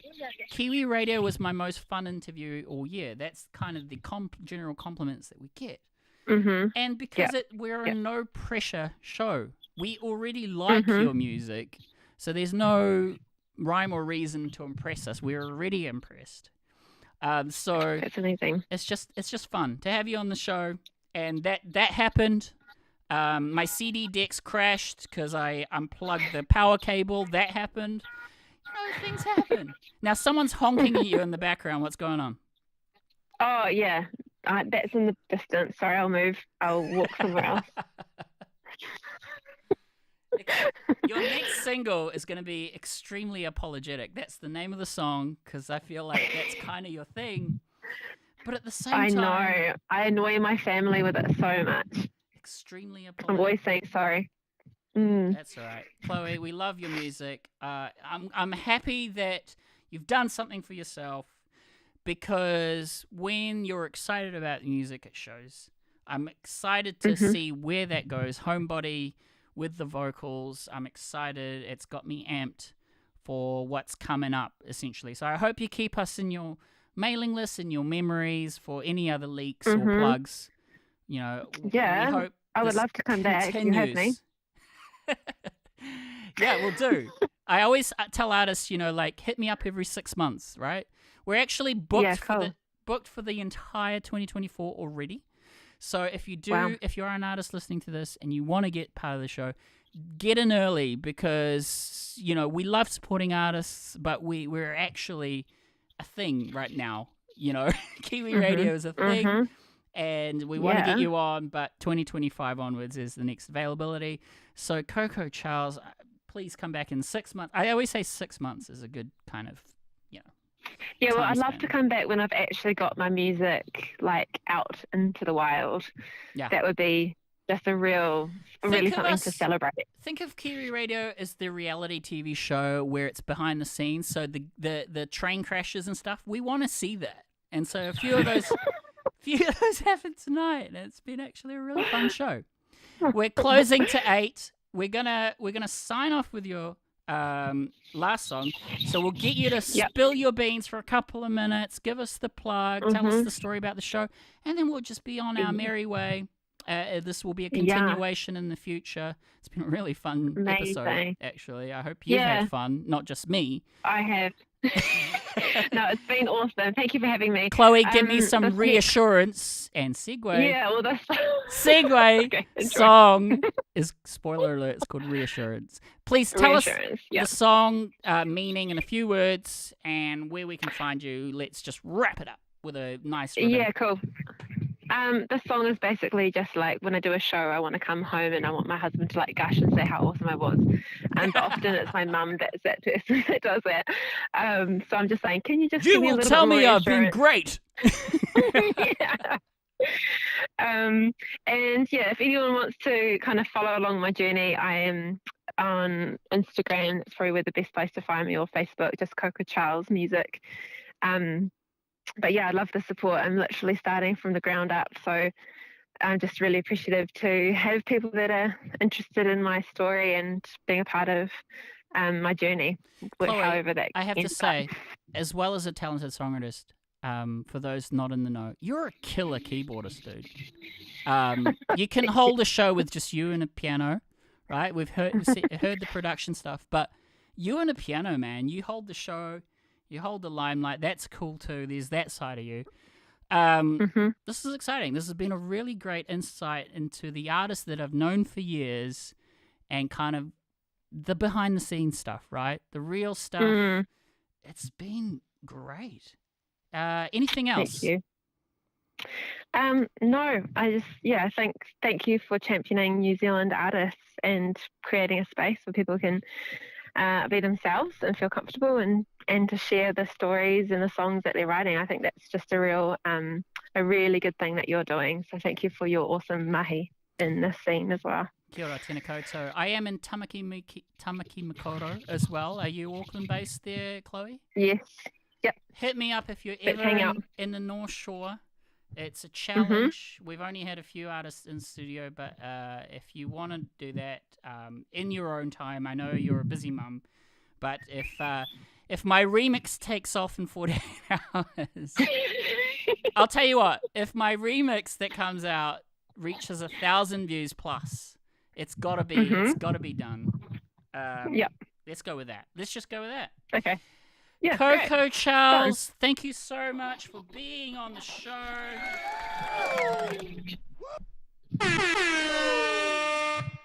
Kiwi Radio was my most fun interview all year. That's kind of the general compliments that we get. And because we're a no-pressure show, we already like your music, so there's no rhyme or reason to impress us. We're already impressed. So that's amazing. It's just fun to have you on the show, and that happened. My CD decks crashed because I unplugged the power cable. That happened. Things happen. Now someone's honking at you in the background. What's going on? Oh, yeah. That's in the distance. Sorry, I'll move. I'll walk somewhere else. Your next single is going to be Extremely Apologetic. That's the name of the song, because I feel like that's kind of your thing. But at the same time... I know. I annoy my family with it so much. Extremely apologetic. I'm always saying sorry. That's all right. Chloe, we love your music. I'm happy that you've done something for yourself, because when you're excited about music, it shows. I'm excited to see where that goes. Homebody with the vocals. I'm excited. It's got me amped for what's coming up, essentially. So I hope you keep us in your mailing list, in your memories for any other leaks or plugs. You know, Yeah, we hope I would love to come back if you have me. Yeah, we'll do. I always tell artists, you know, like, hit me up every 6 months, right? We're actually booked for the entire 2024 already. So if you do, if you're an artist listening to this and you want to get part of the show, get in early because, you know, we love supporting artists, but we're actually a thing right now. You know, Kiwiradio is a thing. And we want to get you on, but 2025 onwards is the next availability. So Coco Charles, please come back in 6 months. I always say 6 months is a good kind of, you know. Yeah, well, I'd love to come back when I've actually got my music like out into the wild. Yeah. That would be just really something to celebrate. Think of Kiwiradio as the reality TV show where it's behind the scenes. So the train crashes and stuff, we want to see that. And so a few of those happened tonight, and it's been actually a really fun show. We're closing to 8. We're gonna sign off with your last song. So we'll get you to spill your beans for a couple of minutes, give us the plug, tell us the story about the show, and then we'll just be on our merry way. This will be a continuation in the future. It's been a really fun episode, actually. I hope you've had fun, not just me. I have. No, it's been awesome. Thank you for having me. Chloe, give me some reassurance and segue. Yeah, well, that's... segue song is, spoiler alert, it's called Reassurance. Please tell us the song meaning in a few words and where we can find you. Let's just wrap it up with a nice rhythm. Yeah, cool. The song is basically just like when I do a show, I want to come home and I want my husband to like gush and say how awesome I was. But often it's my mum that's that person that does that. So I'm just saying, can you just give me a little tell bit more me I've been great. And if anyone wants to kind of follow along my journey, I am on Instagram. It's probably the best place to find me, or Facebook, just Coco Charles Music. But yeah, I love the support. I'm literally starting from the ground up. So I'm just really appreciative to have people that are interested in my story and being a part of my journey, Chloe, however that I have to say, as well as a talented songwriter, for those not in the know, you're a killer keyboardist, dude. You can hold a show with just you and a piano, right? We've heard the production stuff, but you and a piano, man, you hold the show. You hold the limelight. That's cool too. There's that side of you. This is exciting. This has been a really great insight into the artists that I've known for years and kind of the behind the scenes stuff, right? The real stuff. It's been great. Anything else? Thank you. No, I just, thank you for championing New Zealand artists and creating a space where people can be themselves and feel comfortable and to share the stories and the songs that they're writing. I think that's just a really good thing that you're doing. So thank you for your awesome mahi in this scene as well. Kia ora, tēnā koutou. I am in Tamaki Makaurau as well. Are you Auckland based there, Chloe? Yes. Yep. Hit me up if you're ever in the North Shore. It's a challenge. We've only had a few artists in studio, but if you want to do that in your own time, I know you're a busy mum, but if my remix takes off in 48 hours, I'll tell you what, if my remix that comes out reaches 1,000 views plus, it's gotta be done. Let's go with that. Let's just go with that. Okay. Yeah, Coco great. Charles, thank you so much for being on the show.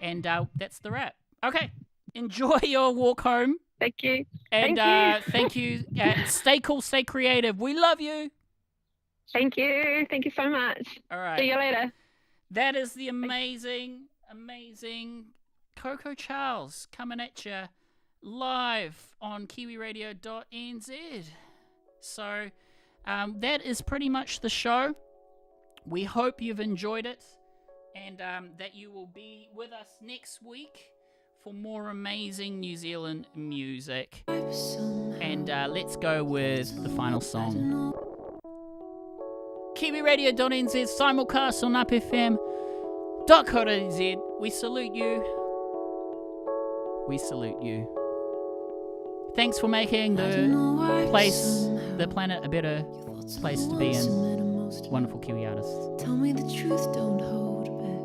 And that's the wrap. Okay, enjoy your walk home. Thank you. And thank you. Stay cool, stay creative. We love you. Thank you. Thank you so much. All right. See you later. That is the amazing Coco Charles coming at you live on kiwiradio.nz. So that is pretty much the show. We hope you've enjoyed it and that you will be with us next week for more amazing New Zealand music. And let's go with the final song. Kiwiradio.nz, simulcast on upfm.co.nz. We salute you. We salute you. Thanks for making the planet a better place to be in. Wonderful Kiwi artists. Tell me the truth, don't hold back.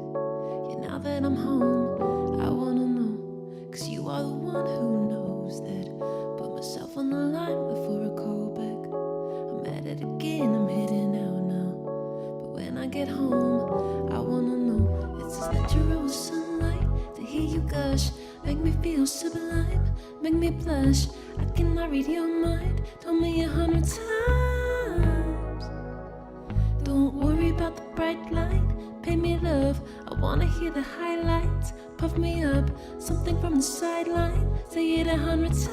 Yeah, now that I'm home, I wanna know. Cause you are the one who knows that. Put myself on the line before a call back. I'm at it again, I'm heading out now. But when I get home, I wanna know. It's this natural sunlight to hear you gush. Make me feel sublime, make me blush. I cannot read your mind, told me 100 times. Don't worry about the bright light, pay me love. I wanna hear the highlights, puff me up, something from the sideline. Say it 100 times.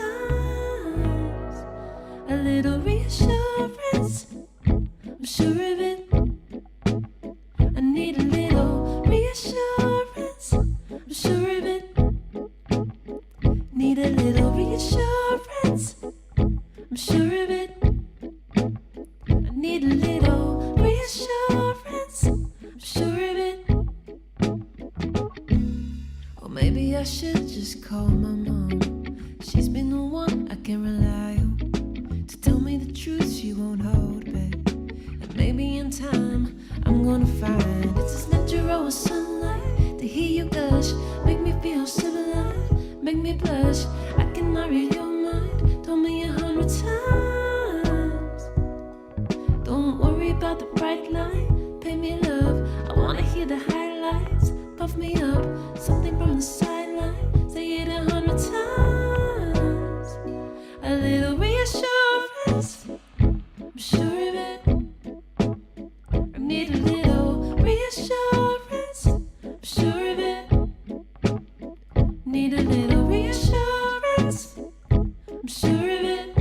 A little reassurance, I'm sure of it. I need a little reassurance, I'm sure of it. Need a little reassurance, I'm sure of it. I need a little reassurance, I'm sure of it. Or maybe I should just call my mom. She's been the one I can rely on to tell me the truth, she won't hold back. And maybe in time I'm gonna find it's this natural sunlight to hear you gush. Make me feel sublime, make me blush. I cannot read your mind, told me 100 times. Don't worry about the bright light, pay me love. I wanna hear the highlights, puff me up, something from the sideline. Say it 100 times. A little reassurance, I'm sure of it. I need a little reassurance, I'm sure of it. Need a little reassurance, I'm sure of it.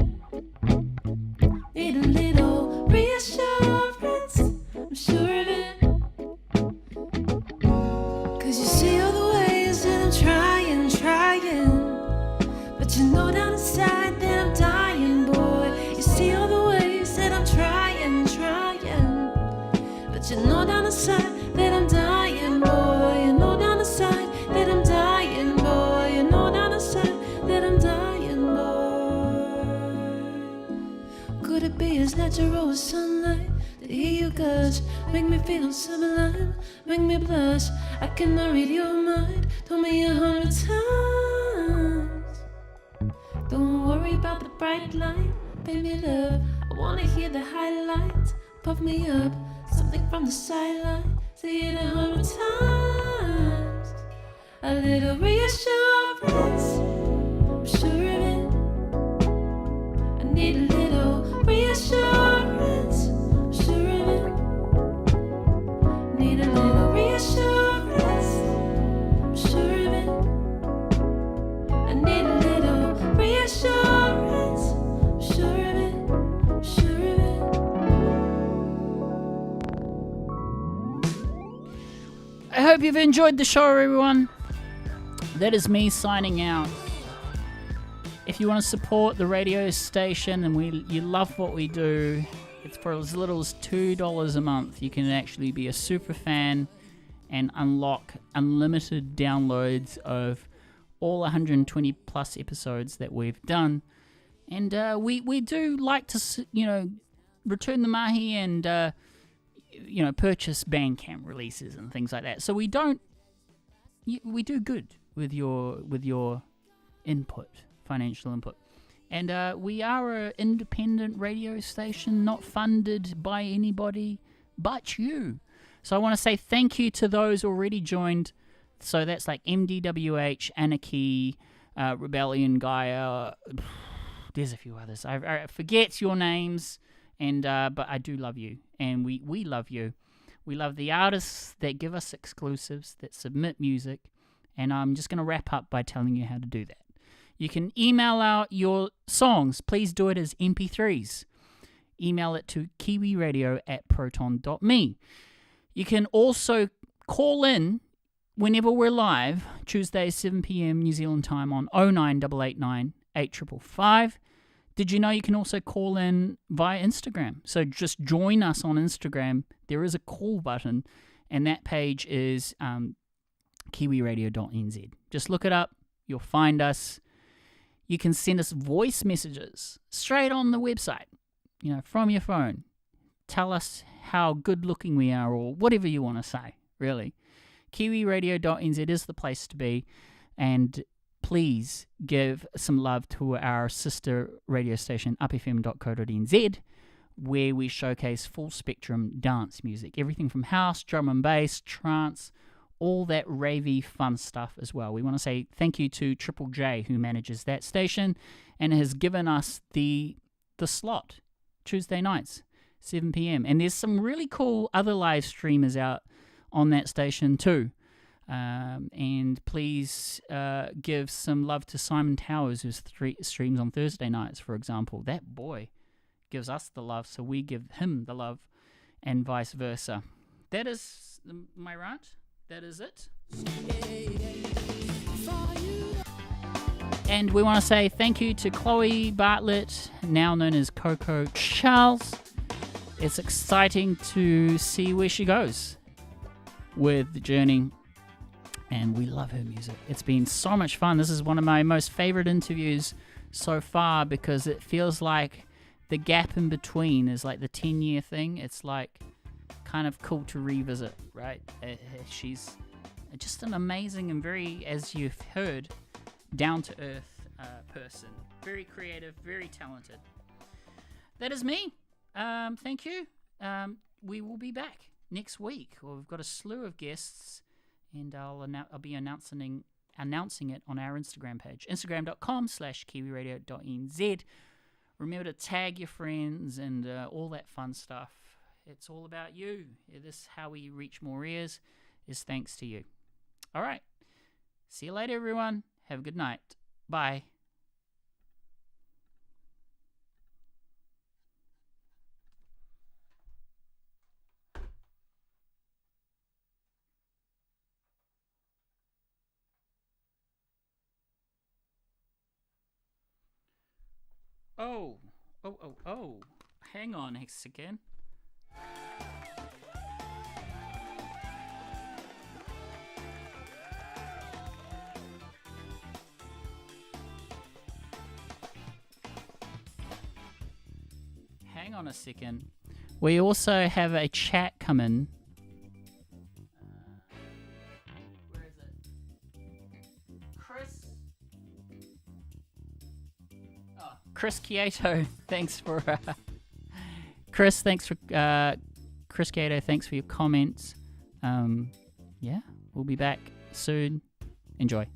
Need a little reassurance, I'm sure of it. Cause you see all the ways that I'm trying. But you know down inside that I'm dying, boy. You see all the ways that I'm trying. But you know down inside that I'm dying, boy. You know down inside that I'm dying, boy. You know down inside that I'm dying, boy. Could it be as natural as sunlight to hear you gush? Make me feel sublime, make me blush. I cannot read your mind, told me 100 times. Don't worry about the bright light, pay me love. I wanna hear the highlights, puff me up, something from the sideline. Say it 100 times. A little reassurance, I'm sure of it. I need a little reassurance, I'm sure of it. Need a little reassurance, I'm sure of it. I need a little reassurance, I'm sure of it, sure of it. I hope you've enjoyed the show, everyone. That is me signing out. If you want to support the radio station and you love what we do, it's for as little as $2 a month. You can actually be a super fan and unlock unlimited downloads of all 120 plus episodes that we've done. And we do like to, return the mahi and purchase Bandcamp releases and things like that. So we do good with your input, financial input. And we are an independent radio station, not funded by anybody but you. So I want to say thank you to those already joined. So that's like MDWH, Anarchy, Rebellion, Gaia. There's a few others. I forget your names, and but I do love you, and we love you. We love the artists that give us exclusives, that submit music, and I'm just going to wrap up by telling you how to do that. You can email out your songs. Please do it as MP3s. Email it to kiwiradio@proton.me. You can also call in whenever we're live, Tuesday 7 p.m. New Zealand time on 09889 8555. Did you know you can also call in via Instagram? So just join us on Instagram. There is a call button, and that page is kiwiradio.nz. Just look it up. You'll find us. You can send us voice messages straight on the website, from your phone. Tell us how good looking we are, or whatever you want to say, really. Kiwiradio.nz is the place to be, and please give some love to our sister radio station, upfm.co.nz, where we showcase full spectrum dance music. Everything from house, drum and bass, trance, all that ravey fun stuff as well. We want to say thank you to Triple J, who manages that station and has given us the slot, Tuesday nights, 7 p.m. And there's some really cool other live streamers out on that station too. And please give some love to Simon Towers, who streams on Thursday nights, for example. That boy gives us the love, so we give him the love, and vice versa. That is my rant. That is it. And we want to say thank you to Chloe Bartlett, now known as Coco Charles. It's exciting to see where she goes with the journey, and we love her music. It's been so much fun. This is one of my most favorite interviews so far, because it feels like the gap in between is like the 10-year thing. It's like kind of cool to revisit, right? She's just an amazing and very, as you've heard, down-to-earth person. Very creative, very talented. That is me. Thank you. We will be back next week. Well, we've got a slew of guests, and I'll be announcing it on our Instagram page, instagram.com/kiwiradio.nz. Remember to tag your friends and all that fun stuff. It's all about you. This is how we reach more ears, is thanks to you. All right. See you later, everyone. Have a good night. Bye. Oh. Hang on a second. Hang on a second. We also have a chat coming. Where is it? Chris Kyoto, thanks for Chris Kyoto, thanks for your comments. Yeah, we'll be back soon. Enjoy.